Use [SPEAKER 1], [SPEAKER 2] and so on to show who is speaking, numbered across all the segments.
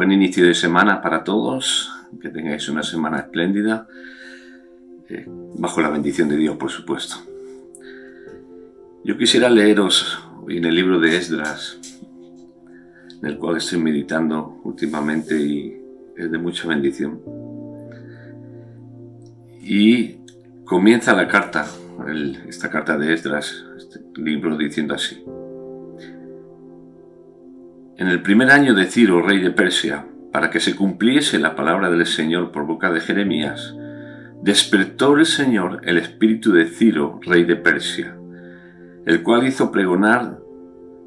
[SPEAKER 1] buen inicio de semana para todos, que tengáis una semana espléndida, bajo la bendición de Dios, por supuesto. Yo quisiera leeros hoy en el libro de Esdras, en el cual estoy meditando últimamente y es de mucha bendición. Y comienza la carta, esta carta de Esdras, este libro, diciendo así: En el primer año de Ciro, rey de Persia, para que se cumpliese la palabra del Señor por boca de Jeremías, despertó el Señor el espíritu de Ciro, rey de Persia, el cual hizo pregonar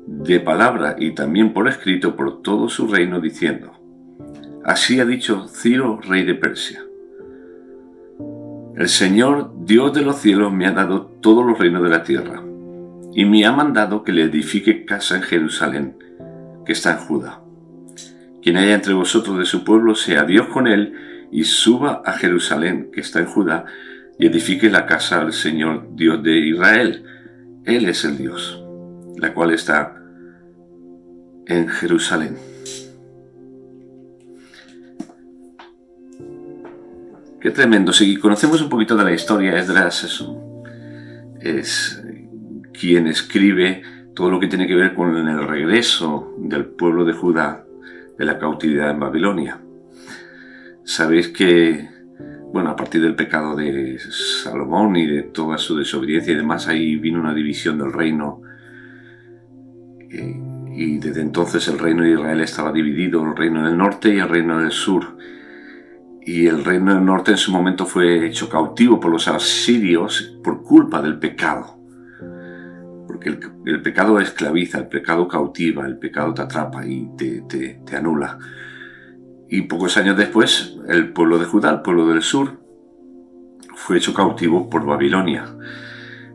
[SPEAKER 1] de palabra y también por escrito por todo su reino, diciendo: Así ha dicho Ciro, rey de Persia: El Señor, Dios de los cielos, me ha dado todos los reinos de la tierra, y me ha mandado que le edifique casa en Jerusalén, que está en Judá. Quien haya entre vosotros de su pueblo, sea Dios con él, y suba a Jerusalén, que está en Judá, y edifique la casa al Señor, Dios de Israel. Él es el Dios, la cual está en Jerusalén. Qué tremendo. Si conocemos un poquito de la historia, Esdras es quien escribe todo lo que tiene que ver con el regreso del pueblo de Judá de la cautividad en Babilonia. Sabéis que, a partir del pecado de Salomón y de toda su desobediencia y demás, ahí vino una división del reino, y desde entonces el reino de Israel estaba dividido, el reino del norte y el reino del sur. Y el reino del norte en su momento fue hecho cautivo por los asirios por culpa del pecado. Porque el pecado esclaviza, el pecado cautiva, el pecado te atrapa y te anula. Y pocos años después, el pueblo de Judá, el pueblo del sur, fue hecho cautivo por Babilonia.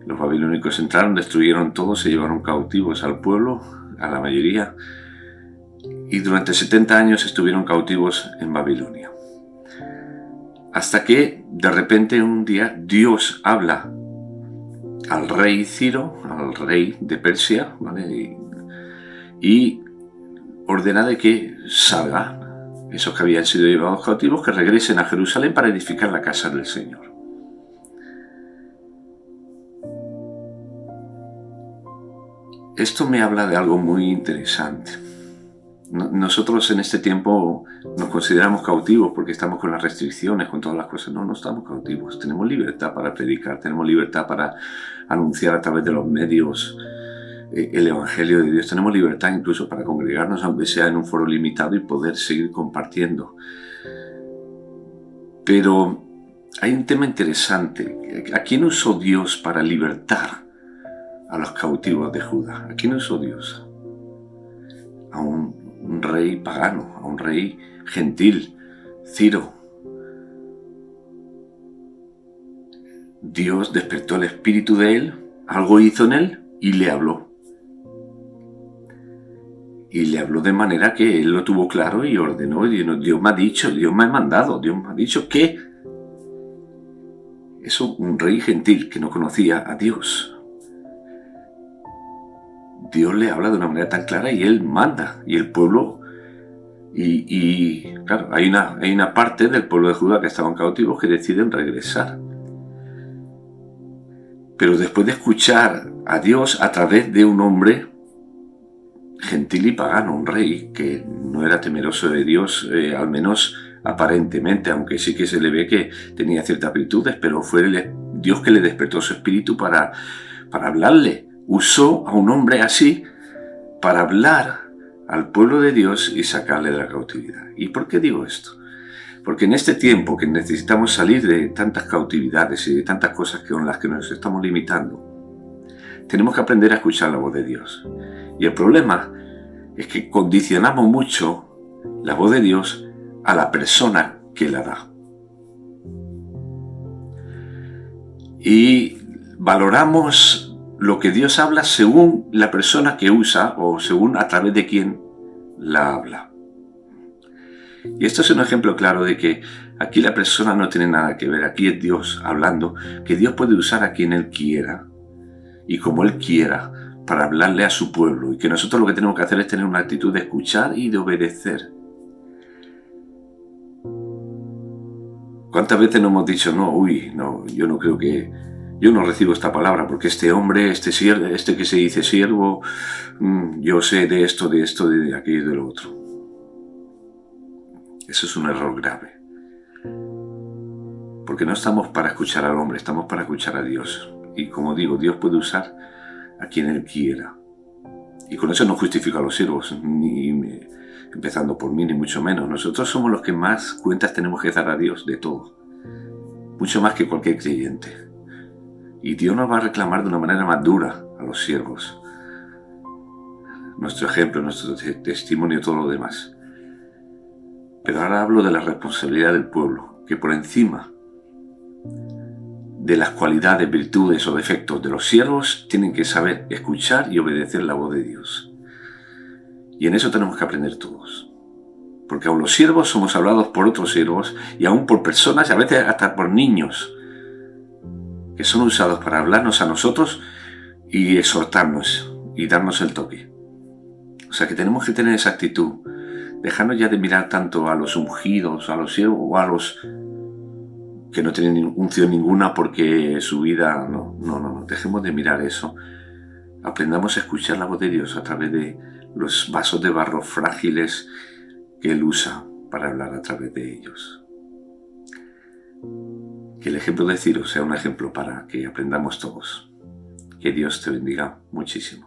[SPEAKER 1] Los babilónicos entraron, destruyeron todo, se llevaron cautivos al pueblo, a la mayoría, y durante 70 años estuvieron cautivos en Babilonia. Hasta que, de repente, un día, Dios habla al rey Ciro, al rey de Persia, ¿vale? Y ordena de que salgan esos que habían sido llevados cautivos, que regresen a Jerusalén para edificar la casa del Señor. Esto me habla de algo muy interesante. Nosotros en este tiempo nos consideramos cautivos porque estamos con las restricciones, con todas las cosas. No estamos cautivos. Tenemos libertad para predicar, tenemos libertad para anunciar a través de los medios el Evangelio de Dios. Tenemos libertad incluso para congregarnos, aunque sea en un foro limitado, y poder seguir compartiendo. Pero hay un tema interesante. ¿A quién usó Dios para libertar a los cautivos de Judá? ¿A quién usó Dios? A un rey pagano, a un rey gentil, Ciro. Dios despertó el espíritu de él, algo hizo en él y le habló. Y le habló de manera que él lo tuvo claro y ordenó. Dios me ha dicho, Dios me ha mandado, Dios me ha dicho que... Eso, un rey gentil que no conocía a Dios. Dios le habla de una manera tan clara y él manda, y el pueblo, y claro, hay una parte del pueblo de Judá que estaban cautivos que deciden regresar. Pero después de escuchar a Dios a través de un hombre gentil y pagano, un rey que no era temeroso de Dios, al menos aparentemente, aunque sí que se le ve que tenía ciertas virtudes, pero fue Dios que le despertó su espíritu para hablarle. Usó a un hombre así para hablar al pueblo de Dios y sacarle de la cautividad. ¿Y por qué digo esto? Porque en este tiempo que necesitamos salir de tantas cautividades y de tantas cosas con las que nos estamos limitando, tenemos que aprender a escuchar la voz de Dios. Y el problema es que condicionamos mucho la voz de Dios a la persona que la da. Y valoramos lo que Dios habla según la persona que usa o según a través de quién la habla. Y esto es un ejemplo claro de que aquí la persona no tiene nada que ver. Aquí es Dios hablando, que Dios puede usar a quien Él quiera y como Él quiera para hablarle a su pueblo, y que nosotros lo que tenemos que hacer es tener una actitud de escuchar y de obedecer. ¿Cuántas veces nos hemos dicho, no, yo no creo que... Yo no recibo esta palabra porque este hombre, este que se dice siervo, yo sé de esto, de aquello y de lo otro. Eso es un error grave. Porque no estamos para escuchar al hombre, estamos para escuchar a Dios. Y como digo, Dios puede usar a quien Él quiera. Y con eso no justifico a los siervos, empezando por mí, ni mucho menos. Nosotros somos los que más cuentas tenemos que dar a Dios de todo. Mucho más que cualquier creyente. Y Dios nos va a reclamar de una manera más dura a los siervos. Nuestro ejemplo, nuestro testimonio, todo lo demás. Pero ahora hablo de la responsabilidad del pueblo, que por encima de las cualidades, virtudes o defectos de los siervos, tienen que saber escuchar y obedecer la voz de Dios. Y en eso tenemos que aprender todos. Porque aún los siervos somos hablados por otros siervos y aún por personas, y a veces hasta por niños, que son usados para hablarnos a nosotros y exhortarnos y darnos el toque. O sea que tenemos que tener esa actitud, dejarnos ya de mirar tanto a los ungidos, a los siervos o a los que no tienen unción ninguna porque su vida... No, dejemos de mirar eso. Aprendamos a escuchar la voz de Dios a través de los vasos de barro frágiles que Él usa para hablar a través de ellos. Que el ejemplo de Ciro sea un ejemplo para que aprendamos todos. Que Dios te bendiga muchísimo.